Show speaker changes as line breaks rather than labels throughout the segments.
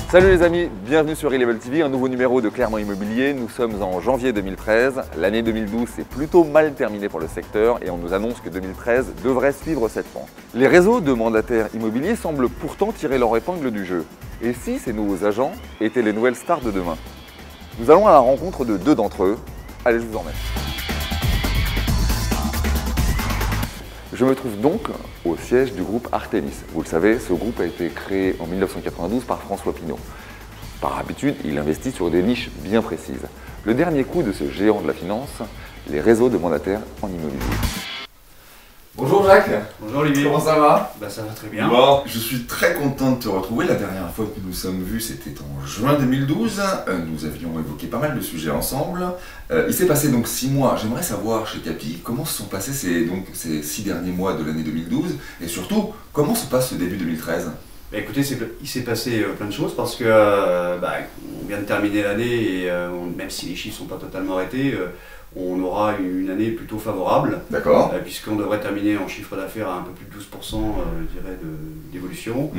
Salut les amis, bienvenue sur eLevel TV, un nouveau numéro de Clermont Immobilier. Nous sommes en janvier 2013. L'année 2012 s'est plutôt mal terminée pour le secteur et on nous annonce que 2013 devrait suivre cette pente. Les réseaux de mandataires immobiliers semblent pourtant tirer leur épingle du jeu. Et si ces nouveaux agents étaient les nouvelles stars de demain? Nous allons à la rencontre de deux d'entre eux. Allez, je vous emmène. Je me trouve donc au siège du groupe Artémis. Vous le savez, ce groupe a été créé en 1992 par François Pinault. Par habitude, il investit sur des niches bien précises. Le dernier coup de ce géant de la finance, les réseaux de mandataires en immobilier. Bonjour Jacques.
Bonjour Olivier.
Comment ça va?
Ça va très bien.
Bon, je suis très content de te retrouver. La dernière fois que nous nous sommes vus, c'était en juin 2012. Nous avions évoqué pas mal de sujets ensemble. Il s'est passé donc 6 mois. J'aimerais savoir chez Capi comment se sont passés ces 6 derniers mois de l'année 2012 et surtout comment se passe ce début 2013.
Écoutez, il s'est passé plein de choses parce que on vient de terminer l'année et même si les chiffres ne sont pas totalement arrêtés, on aura une année plutôt favorable.
D'accord.
Puisqu'on devrait terminer en chiffre d'affaires à un peu plus de 12% je dirais, d'évolution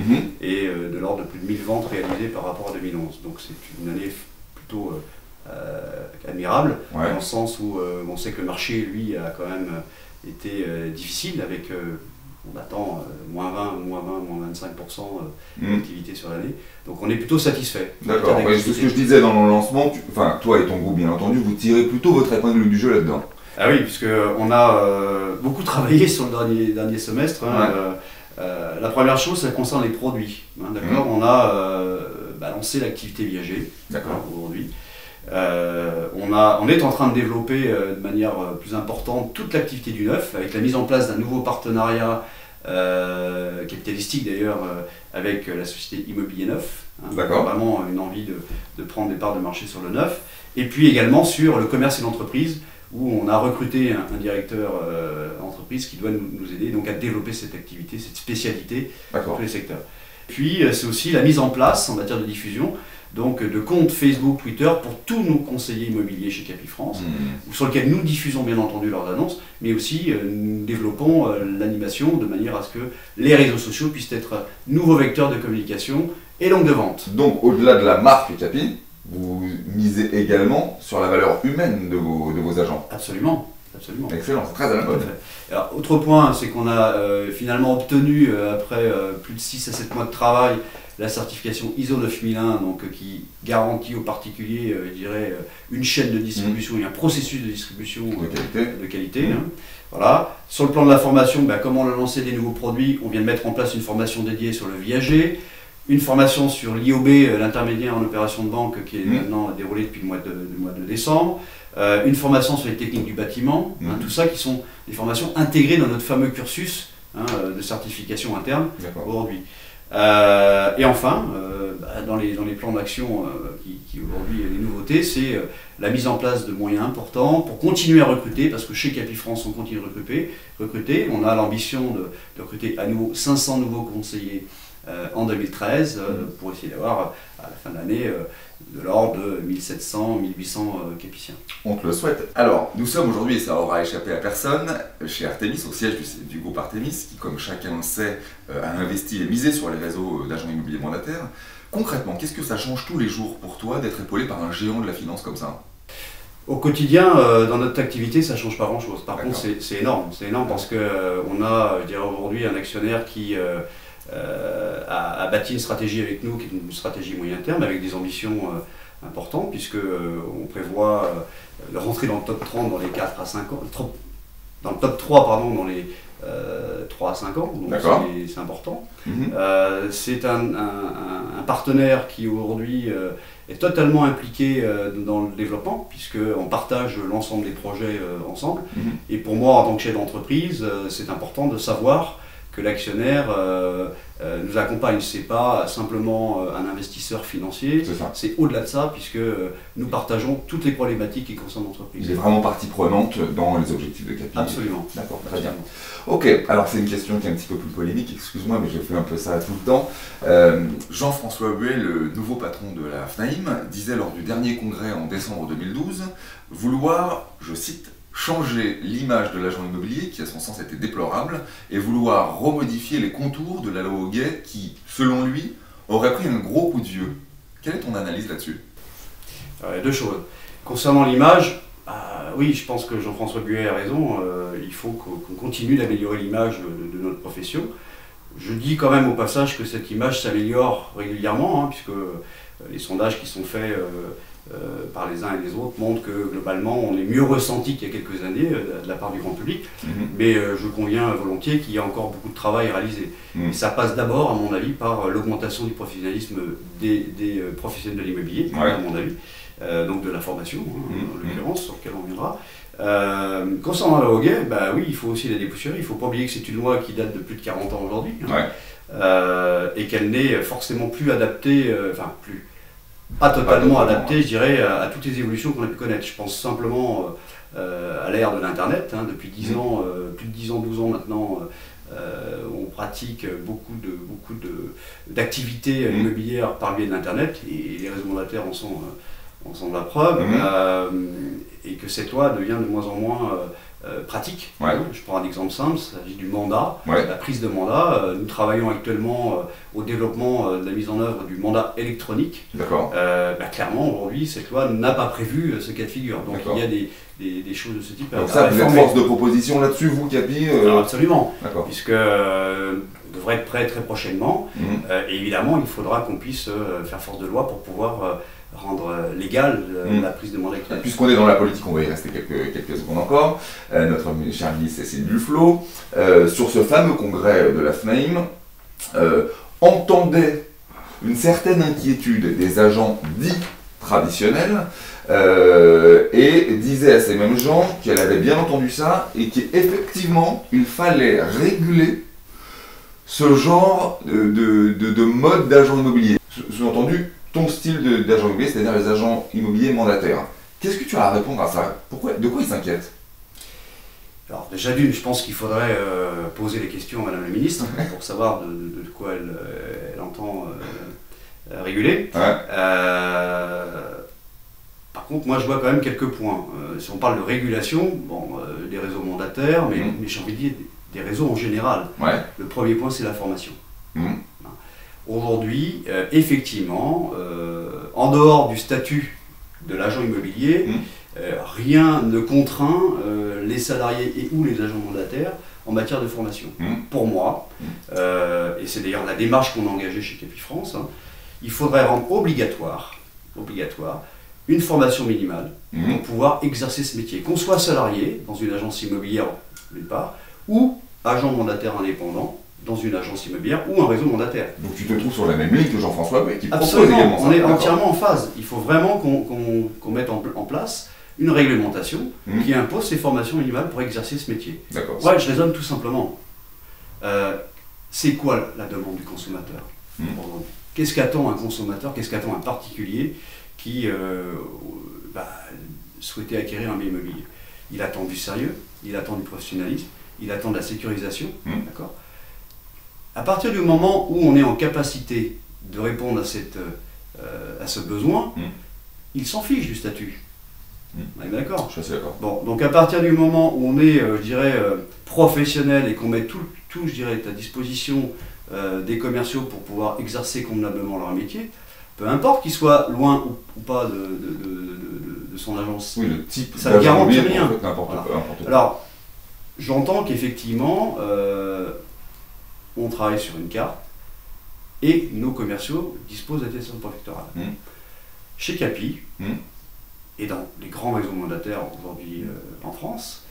et de l'ordre de plus de 1000 ventes réalisées par rapport à 2011. Donc c'est une année plutôt admirable,
Ouais.
dans le sens où on sait que le marché, lui, a quand même été difficile avec... on attend moins 20, moins 25% d'activité sur l'année. Donc on est plutôt satisfait.
D'accord, ouais, c'est ce que je disais dans le lancement. Enfin, toi et ton groupe, bien entendu, vous tirez plutôt votre épingle du jeu là-dedans.
Ah oui, puisqu'on a beaucoup travaillé sur le dernier semestre. La première chose, ça concerne les produits. D'accord. On a lancé l'activité viager aujourd'hui. On est en train de développer de manière plus importante toute l'activité du neuf, avec la mise en place d'un nouveau partenariat capitalistique d'ailleurs avec la société Immobilier Neuf.
D'accord.
Vraiment une envie de prendre des parts de marché sur le neuf. Et puis également sur le commerce et l'entreprise, où on a recruté un directeur entreprise qui doit nous aider donc à développer cette activité, cette spécialité dans tous les secteurs. Puis c'est aussi la mise en place en matière de diffusion donc de comptes Facebook, Twitter pour tous nos conseillers immobiliers chez Capifrance, sur lesquels nous diffusons bien entendu leurs annonces, mais aussi nous développons l'animation de manière à ce que les réseaux sociaux puissent être nouveaux vecteurs de communication et donc de vente.
Donc au-delà de la marque Capi, vous misez également sur la valeur humaine de vos agents.
Absolument. Absolument.
Excellent, c'est très à la mode.
Alors, autre point, c'est qu'on a finalement obtenu, après plus de 6 à 7 mois de travail, la certification ISO 9001, donc, qui garantit aux particuliers je dirais, une chaîne de distribution et un processus de distribution de qualité. Voilà. Sur le plan de la formation, comment on a lancé des nouveaux produits, on vient de mettre en place une formation dédiée sur le viager, une formation sur l'IOB, l'intermédiaire en opération de banque, qui est maintenant déroulée depuis le mois de décembre. Une formation sur les techniques du bâtiment, tout ça qui sont des formations intégrées dans notre fameux cursus de certification interne aujourd'hui. Et enfin, dans les plans d'action qui aujourd'hui les nouveautés, c'est la mise en place de moyens importants pour continuer à recruter, parce que chez Capifrance on continue de recruter. On a l'ambition de recruter à nouveau 500 nouveaux conseillers en 2013 pour essayer d'avoir à la fin de l'année de l'ordre de 1700, 1800 capiciens.
On te le souhaite. Alors, nous sommes aujourd'hui, et ça aura échappé à personne, chez Artémis, au siège du groupe Artémis, qui, comme chacun le sait, a investi et misé sur les réseaux d'agents immobiliers mandataires. Concrètement, qu'est-ce que ça change tous les jours pour toi d'être épaulé par un géant de la finance comme ça?
Au quotidien, dans notre activité, ça ne change pas grand-chose. Par contre, c'est énorme. C'est énorme parce qu'on a, je dirais aujourd'hui, un actionnaire qui a bâti une stratégie avec nous, qui est une stratégie moyen terme, avec des ambitions importantes, puisqu'on prévoit de rentrer dans le top 30 dans les 4 à 5 ans, dans le top 3 pardon, dans les 3 à 5 ans, donc c'est important. C'est un partenaire qui aujourd'hui est totalement impliqué dans le développement, puisqu'on partage l'ensemble des projets ensemble. Et pour moi, en tant que chef d'entreprise, c'est important de savoir que l'actionnaire nous accompagne. Ce n'est pas simplement un investisseur financier, c'est au-delà de ça, puisque nous partageons toutes les problématiques qui concernent l'entreprise.
Il est vraiment partie prenante dans les objectifs de Capi.
Absolument.
D'accord, très bien. Ok, alors c'est une question qui est un petit peu plus polémique, excuse-moi, mais je fais un peu ça tout le temps. Jean-François Huet, le nouveau patron de la FNAIM, disait lors du dernier congrès en décembre 2012 vouloir, je cite, changer l'image de l'agent immobilier, qui à son sens était déplorable, et vouloir remodifier les contours de la loi Hoguet qui, selon lui, aurait pris un gros coup de vieux. Quelle est ton analyse là-dessus?
Deux choses. Concernant l'image, oui, je pense que Jean-François Buet a raison. Il faut qu'on continue d'améliorer l'image de notre profession. Je dis quand même au passage que cette image s'améliore régulièrement, hein, puisque les sondages qui sont faits par les uns et les autres montrent que globalement on est mieux ressenti qu'il y a quelques années de la part du grand public. Mais je conviens volontiers qu'il y a encore beaucoup de travail à réaliser. Et ça passe d'abord, à mon avis, par l'augmentation du professionnalisme des professionnels de l'immobilier, à mon avis, donc de la formation, en l'occurrence, sur laquelle on viendra. Concernant la loi Hoguet, oui, il faut aussi la dépoussiérer. Il ne faut pas oublier que c'est une loi qui date de plus de 40 ans aujourd'hui, et qu'elle n'est forcément plus adaptée, pas totalement adaptée, je dirais, à toutes les évolutions qu'on a pu connaître. Je pense simplement à l'ère de l'Internet, hein, depuis 10 ans, plus de 10 ans, 12 ans maintenant, on pratique beaucoup d'activités immobilières par le biais de l'Internet, et les réseaux mandataires en sont la preuve, et que cette loi devient de moins en moins pratique. Je prends un exemple simple, il s'agit du mandat, la prise de mandat. Nous travaillons actuellement au développement de la mise en œuvre du mandat électronique. Clairement, aujourd'hui, cette loi n'a pas prévu ce cas de figure. Donc il y a des choses de ce type.
Donc ça, vous êtes force de proposition là-dessus, vous, Capi
Absolument, puisque on devrait être prêt très prochainement. Et évidemment, il faudra qu'on puisse faire force de loi pour pouvoir rendre légale la prise de mandat électronique.
Puisqu'on est dans la politique, on va y rester quelques secondes encore. Notre chère ministre Cécile Duflot, sur ce fameux congrès de la FNAIM, entendait une certaine inquiétude des agents dits traditionnels et disait à ces mêmes gens qu'elle avait bien entendu ça et qu'effectivement il fallait réguler ce genre de mode d'agent immobilier. Sous-entendu, ton style d'agent immobilier, c'est-à-dire les agents immobiliers mandataires. Qu'est-ce que tu as à répondre à ça? De quoi ils s'inquiètent?
Alors déjà d'une, je pense qu'il faudrait poser les questions à Madame la Ministre pour savoir de quoi elle entend réguler. Par contre, moi je vois quand même quelques points. Si on parle de régulation, des réseaux mandataires, mais j'ai envie de dire des réseaux en général. Le premier point, c'est la formation. Aujourd'hui, effectivement, en dehors du statut de l'agent immobilier, rien ne contraint les salariés et ou les agents mandataires en matière de formation. Pour moi, et c'est d'ailleurs la démarche qu'on a engagée chez Capifrance, il faudrait rendre obligatoire une formation minimale pour pouvoir exercer ce métier. Qu'on soit salarié dans une agence immobilière, d'une part, ou agent mandataire indépendant dans une agence immobilière ou un réseau mandataire.
Donc tu te trouves sur la même ligne que Jean-François Buet qui propose
Absolument,
également ça.
On est entièrement en phase. Il faut vraiment qu'on mette en place une réglementation qui impose ces formations minimales pour exercer ce métier. Ouais, je raisonne tout simplement. C'est quoi la demande du consommateur? Qu'est-ce qu'attend un consommateur, qu'est-ce qu'attend un particulier qui souhaitait acquérir un bien immobilier? Il attend du sérieux, il attend du professionnalisme, il attend de la sécurisation, d'accord? À partir du moment où on est en capacité de répondre à ce besoin, il s'en fiche du statut. On est d'accord?
Je suis d'accord.
Bon, donc à partir du moment où on est, je dirais, professionnel et qu'on met tout, je dirais, à disposition des commerciaux pour pouvoir exercer convenablement leur métier, peu importe qu'ils soient loin ou pas de son agence,
oui, le type
ça ne garantit rien.
En fait, n'importe quoi.
Alors, j'entends qu'effectivement, on travaille sur une carte et nos commerciaux disposent d'attestation préfectorale. Chez Capi, et dans les grands réseaux mandataires aujourd'hui en France,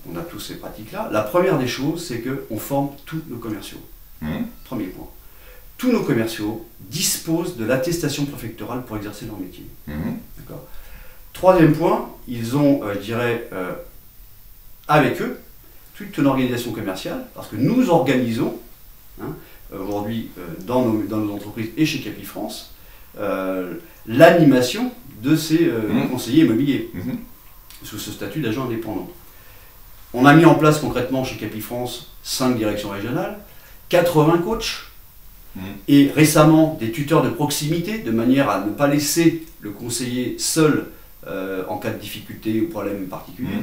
on a tous ces pratiques-là. La première des choses, c'est qu'on forme tous nos commerciaux. Premier point. Tous nos commerciaux disposent de l'attestation préfectorale pour exercer leur métier. D'accord. Troisième point, ils ont, je dirais, avec eux, toute une organisation commerciale, parce que nous organisons, aujourd'hui, dans nos entreprises et chez Capifrance, l'animation de ces conseillers immobiliers, sous ce statut d'agent indépendant. On a mis en place concrètement chez Capifrance 5 directions régionales, 80 coachs, et récemment des tuteurs de proximité, de manière à ne pas laisser le conseiller seul en cas de difficulté ou problème particulier.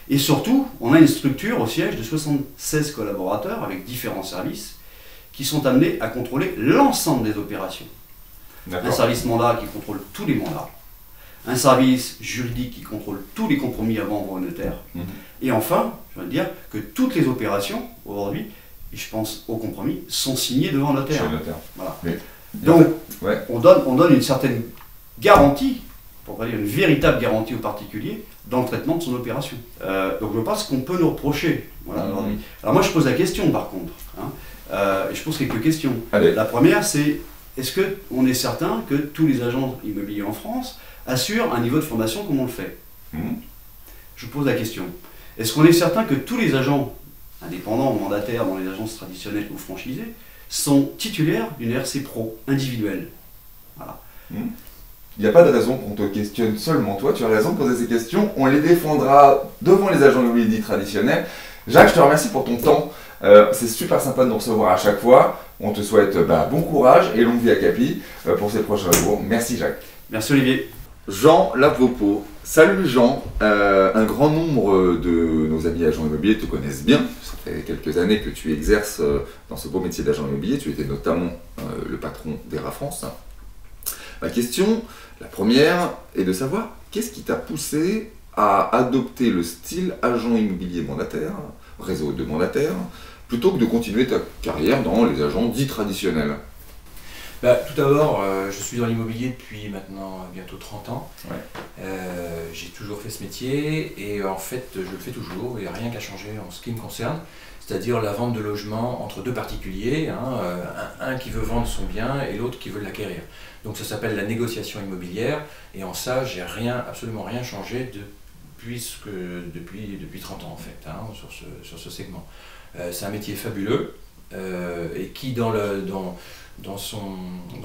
Et surtout, on a une structure au siège de 76 collaborateurs avec différents services qui sont amenés à contrôler l'ensemble des opérations. un service mandat qui contrôle tous les mandats, un service juridique qui contrôle tous les compromis à vendre au notaire, et enfin, je veux dire que toutes les opérations aujourd'hui, et je pense aux compromis, sont signées devant le notaire. Voilà.
Oui.
Donc, on donne une certaine garantie, pour pas dire une véritable garantie au particulier, dans le traitement de son opération. Donc je pense qu'on peut nous reprocher. Voilà, aujourd'hui. Alors moi je pose la question par contre. Et je pose quelques questions.
Allez.
La première c'est, est-ce qu'on est certain que tous les agents immobiliers en France assurent un niveau de formation comme on le fait? Je pose la question. Est-ce qu'on est certain que tous les agents indépendants ou mandataires dans les agences traditionnelles ou franchisées sont titulaires d'une RC Pro individuelle? Voilà.
Il n'y a pas de raison qu'on te questionne seulement toi, tu as raison de poser ces questions, on les défendra devant les agents immobiliers dits traditionnels. Jacques, je te remercie pour ton temps, c'est super sympa de nous recevoir à chaque fois, on te souhaite bon courage et longue vie à Capi pour ces prochains jours. Merci Jacques.
Merci Olivier.
Jean Lavopo. Salut Jean, un grand nombre de nos amis agents immobiliers te connaissent bien, ça fait quelques années que tu exerces dans ce beau métier d'agent immobilier, tu étais notamment le patron d'ERA France. Ma question, la première, est de savoir qu'est-ce qui t'a poussé à adopter le style agent immobilier mandataire, réseau de mandataires, plutôt que de continuer ta carrière dans les agents dits traditionnels?
Tout d'abord, je suis dans l'immobilier depuis maintenant bientôt 30 ans. J'ai toujours fait ce métier et en fait je le fais toujours, il n'y a rien qu'à changer en ce qui me concerne. C'est-à-dire la vente de logements entre deux particuliers, un qui veut vendre son bien et l'autre qui veut l'acquérir. Donc ça s'appelle la négociation immobilière et en ça j'ai absolument rien changé depuis 30 ans en fait, sur ce segment. C'est un métier fabuleux et qui dans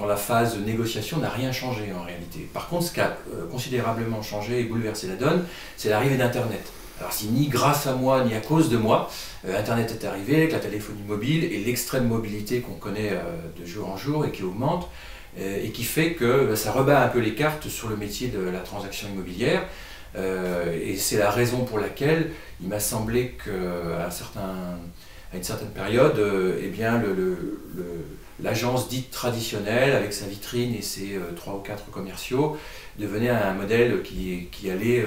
la phase de négociation n'a rien changé en réalité. Par contre, ce qui a considérablement changé et bouleversé la donne, c'est l'arrivée d'Internet. Alors c'est ni grâce à moi ni à cause de moi, Internet est arrivé avec la téléphonie mobile et l'extrême mobilité qu'on connaît de jour en jour et qui augmente et qui fait que ça rebat un peu les cartes sur le métier de la transaction immobilière et c'est la raison pour laquelle il m'a semblé qu'à une certaine période, l'agence dite traditionnelle avec sa vitrine et ses 3 ou 4 commerciaux devenait un modèle qui allait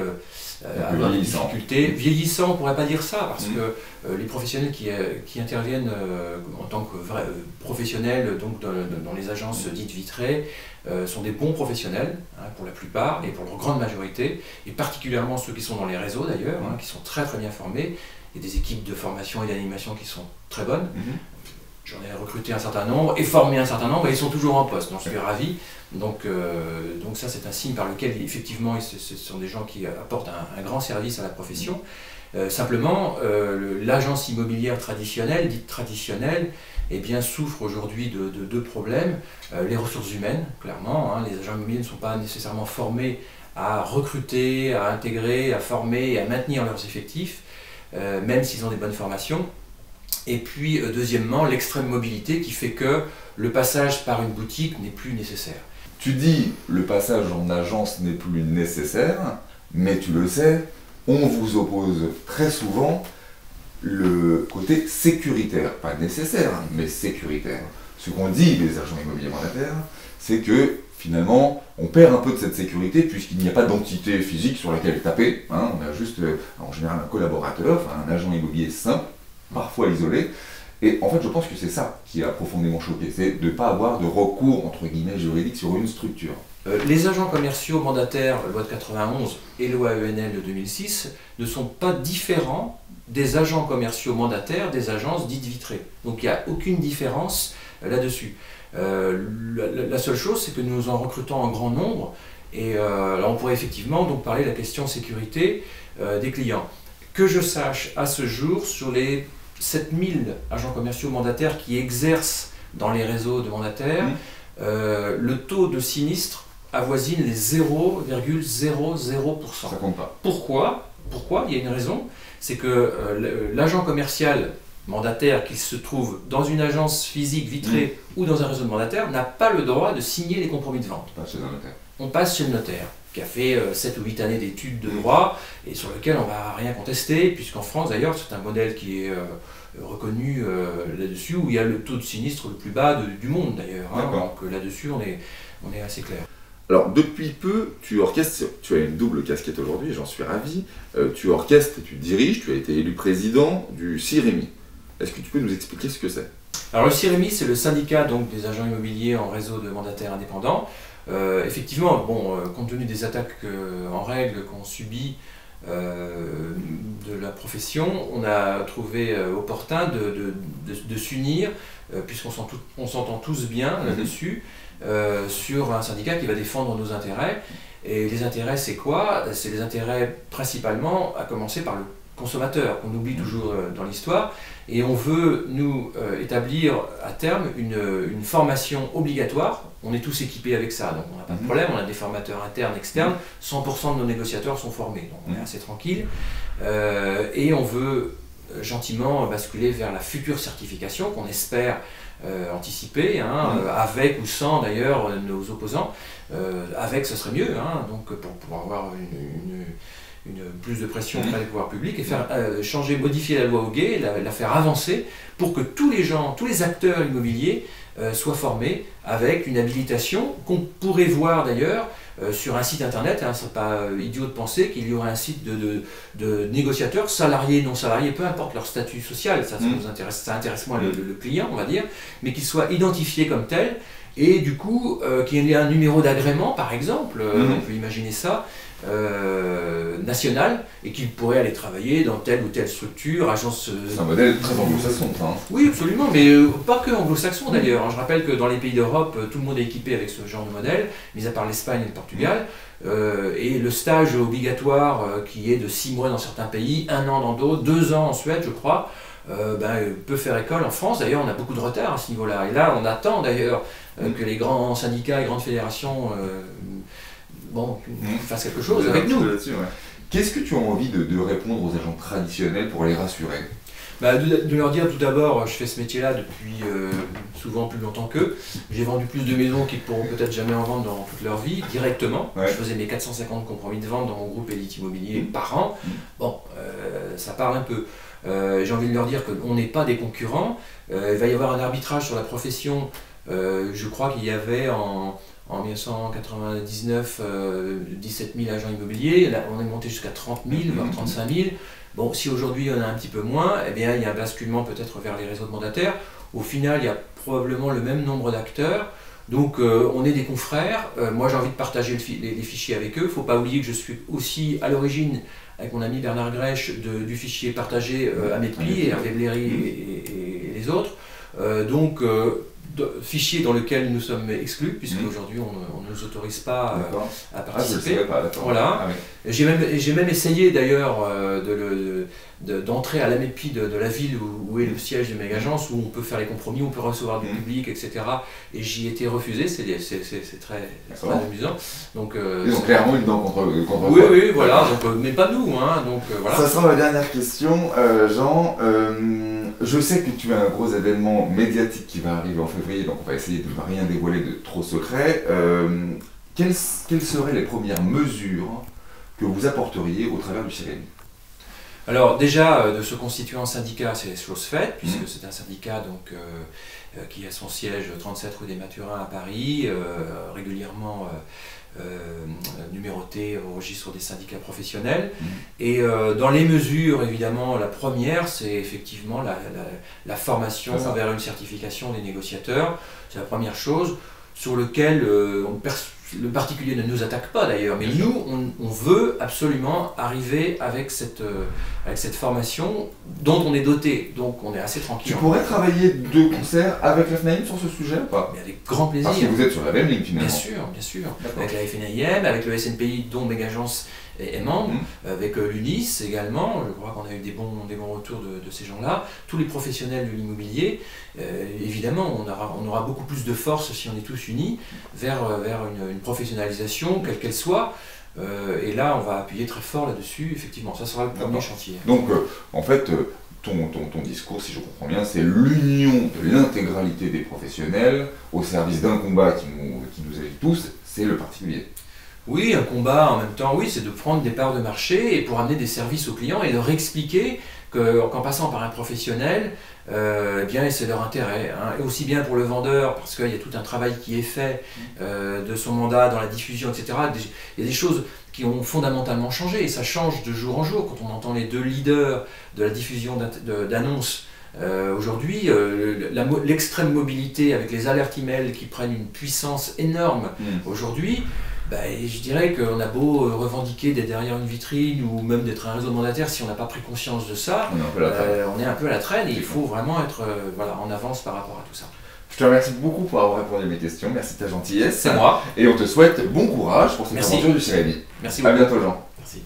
avoir des difficultés. Vieillissant, on ne pourrait pas dire ça, parce que les professionnels qui interviennent en tant que professionnels donc dans les agences dites vitrées sont des bons professionnels, pour la plupart, et pour leur grande majorité, et particulièrement ceux qui sont dans les réseaux d'ailleurs, qui sont très très bien formés, et des équipes de formation et d'animation qui sont très bonnes. J'en ai recruté un certain nombre et formé un certain nombre et ils sont toujours en poste, donc je suis ravi. Donc ça c'est un signe par lequel effectivement ce sont des gens qui apportent un grand service à la profession. Simplement, l'agence immobilière traditionnelle, dite traditionnelle, souffre aujourd'hui de deux problèmes. Les ressources humaines, clairement, les agents immobiliers ne sont pas nécessairement formés à recruter, à intégrer, à former et à maintenir leurs effectifs, même s'ils ont des bonnes formations. Et puis, deuxièmement, l'extrême mobilité qui fait que le passage par une boutique n'est plus nécessaire.
Tu dis le passage en agence n'est plus nécessaire, mais tu le sais, on vous oppose très souvent le côté sécuritaire. Pas nécessaire, mais sécuritaire. Ce qu'on dit les agents immobiliers mandataires, c'est que finalement, on perd un peu de cette sécurité puisqu'il n'y a pas d'entité physique sur laquelle taper. On a juste, en général, un collaborateur, un agent immobilier simple, parfois isolé, et en fait je pense que c'est ça qui a profondément choqué, c'est de ne pas avoir de recours entre guillemets juridique sur une structure.
Les agents commerciaux mandataires, loi de 91 et loi ENL de 2006, ne sont pas différents des agents commerciaux mandataires des agences dites vitrées. Donc il n'y a aucune différence là-dessus. La seule chose, c'est que nous en recrutons en grand nombre, et là on pourrait effectivement donc parler de la question sécurité des clients. Que je sache, à ce jour, sur les 7000 agents commerciaux mandataires qui exercent dans les réseaux de mandataires, le taux de sinistre avoisine les 0,00%.
Ça compte pas.
Pourquoi? Il y a une raison, c'est que l'agent commercial mandataire qui se trouve dans une agence physique vitrée ou dans un réseau de mandataires n'a pas le droit de signer les compromis de vente.
Pas chez un notaire.
On passe chez le notaire, qui a fait 7 ou 8 années d'études de droit et sur lequel on ne va rien contester, puisqu'en France d'ailleurs c'est un modèle qui est reconnu là-dessus, où il y a le taux de sinistre le plus bas du monde d'ailleurs. Donc là-dessus on est assez clair.
Alors, depuis peu, tu orchestres, tu as une double casquette aujourd'hui, j'en suis ravi. Tu orchestres et tu diriges, tu as été élu président du CIREMI. Est-ce que tu peux nous expliquer ce que c'est?
Alors le CIREMI, c'est le syndicat donc, des agents immobiliers en réseau de mandataires indépendants. Effectivement, bon, compte tenu des attaques en règle qu'on subit de la profession, on a trouvé opportun de s'unir, puisqu'on s'entend tous bien là-dessus, sur un syndicat qui va défendre nos intérêts. Et les intérêts, c'est quoi? C'est les intérêts principalement, à commencer par le consommateur, qu'on oublie toujours dans l'histoire. Et on veut, nous, établir à terme une formation obligatoire. On est tous équipés avec ça, donc on n'a pas de problème. On a des formateurs internes, externes. 100% de nos négociateurs sont formés, donc on est assez tranquille. Et on veut gentiment basculer vers la future certification qu'on espère anticiper, avec ou sans d'ailleurs nos opposants. Avec, ce serait mieux, donc pour avoir plus de pression auprès des pouvoirs publics et faire modifier la loi Hoguet, la faire avancer pour que tous les acteurs immobiliers soient formés avec une habilitation qu'on pourrait voir d'ailleurs sur un site internet. C'est pas idiot de penser qu'il y aurait un site de négociateurs, salariés, non salariés, peu importe leur statut social, ça nous intéresse, ça intéresse moins le client, on va dire, mais qu'ils soient identifiés comme tels. Et du coup, qu'il y ait un numéro d'agrément, par exemple, on peut imaginer ça, national, et qu'il pourrait aller travailler dans telle ou telle structure, agence...
C'est un modèle très anglo-saxon, ça.
Oui, absolument, mais pas que anglo-saxon d'ailleurs. Je rappelle que dans les pays d'Europe, tout le monde est équipé avec ce genre de modèle, mis à part l'Espagne et le Portugal. Et le stage obligatoire, qui est de 6 mois dans certains pays, 1 an dans d'autres, 2 ans en Suède, je crois, peut faire école en France. D'ailleurs, on a beaucoup de retard à ce niveau-là. Et là, on attend d'ailleurs que les grands syndicats et grandes fédérations fassent quelque chose avec nous.
Qu'est-ce que tu as envie de répondre aux agents traditionnels pour les rassurer?
De leur dire tout d'abord, je fais ce métier-là depuis souvent plus longtemps qu'eux. J'ai vendu plus de maisons qu'ils ne pourront peut-être jamais en vendre dans toute leur vie, directement. Je faisais mes 450 compromis de vente dans mon groupe Élite Immobilier par an. Bon, ça parle un peu. J'ai envie de leur dire qu'on n'est pas des concurrents. Il va y avoir un arbitrage sur la profession. Je crois qu'il y avait en 1999 17 000 agents immobiliers. Là, on est monté jusqu'à 30 000, voire 35 000. Bon, si aujourd'hui on a un petit peu moins, eh bien, il y a un basculement peut-être vers les réseaux de mandataires. Au final, il y a probablement le même nombre d'acteurs. Donc on est des confrères. Moi j'ai envie de partager les fichiers avec eux. Il ne faut pas oublier que je suis aussi à l'origine, avec mon ami Bernard Grèche, du fichier partagé à Medpi, Hervé Bléry et les autres. Fichier dans lequel nous sommes exclus, puisque aujourd'hui on ne nous autorise pas à participer. Voilà. J'ai même essayé d'ailleurs d'entrer à l'AMEPI de la ville où est le siège de mes agences, où on peut faire les compromis, on peut recevoir du public, etc. Et j'y ai été refusé, c'est très amusant. Donc,
ils ont clairement une dent contre
oui, voilà, donc, mais pas nous. Voilà.
Ça sera ma dernière question, Jean. Je sais que tu as un gros événement médiatique qui va arriver en février, donc on va essayer de ne rien dévoiler de trop secret. Quelles seraient les premières mesures que vous apporteriez au travers du CIREMI?
Alors déjà, de se constituer en syndicat, c'est chose faite, puisque c'est un syndicat qui a son siège 37 rue des Mathurins à Paris, régulièrement numéroté au registre des syndicats professionnels. Et dans les mesures, évidemment, la première, c'est effectivement la formation vers une certification des négociateurs. C'est la première chose sur laquelle le particulier ne nous attaque pas d'ailleurs, mais nous, on veut absolument arriver avec cette formation dont on est doté, donc on est assez tranquille.
Tu pourrais travailler de concert avec la FNAIM sur ce sujet ou pas?
Mais avec grand plaisir.
Parce que vous êtes sur la même ligne finalement.
Bien sûr. Avec la FNAIM, avec le SNPI dont Megagence est membre, avec l'UNIS également, je crois qu'on a eu des bons retours de ces gens-là, tous les professionnels de l'immobilier. Évidemment, on aura beaucoup plus de force si on est tous unis vers une professionnalisation, quelle qu'elle soit. Et là, on va appuyer très fort là-dessus, effectivement, ça sera le premier chantier.
Donc, en fait, ton discours, si je comprends bien, c'est l'union de l'intégralité des professionnels au service d'un combat qui nous allie tous, c'est le particulier.
Oui, un combat en même temps, oui, c'est de prendre des parts de marché et pour amener des services aux clients et leur expliquer qu'en passant par un professionnel, eh bien, c'est leur intérêt. Hein. Et aussi bien pour le vendeur, parce qu'il y a tout un travail qui est fait de son mandat dans la diffusion, etc. Il y a des choses qui ont fondamentalement changé et ça change de jour en jour. Quand on entend les deux leaders de la diffusion d'annonces, aujourd'hui, l'extrême mobilité avec les alertes email qui prennent une puissance énorme aujourd'hui, je dirais qu'on a beau revendiquer d'être derrière une vitrine ou même d'être un réseau mandataire, si on n'a pas pris conscience de ça, on est un peu à la traîne et il faut vraiment être en avance par rapport à tout ça.
Je te remercie beaucoup pour avoir répondu à mes questions, merci de ta gentillesse.
C'est moi.
Et on te souhaite bon courage pour cette aventure du CRMI.
Merci beaucoup.
À bientôt Jean.
Merci.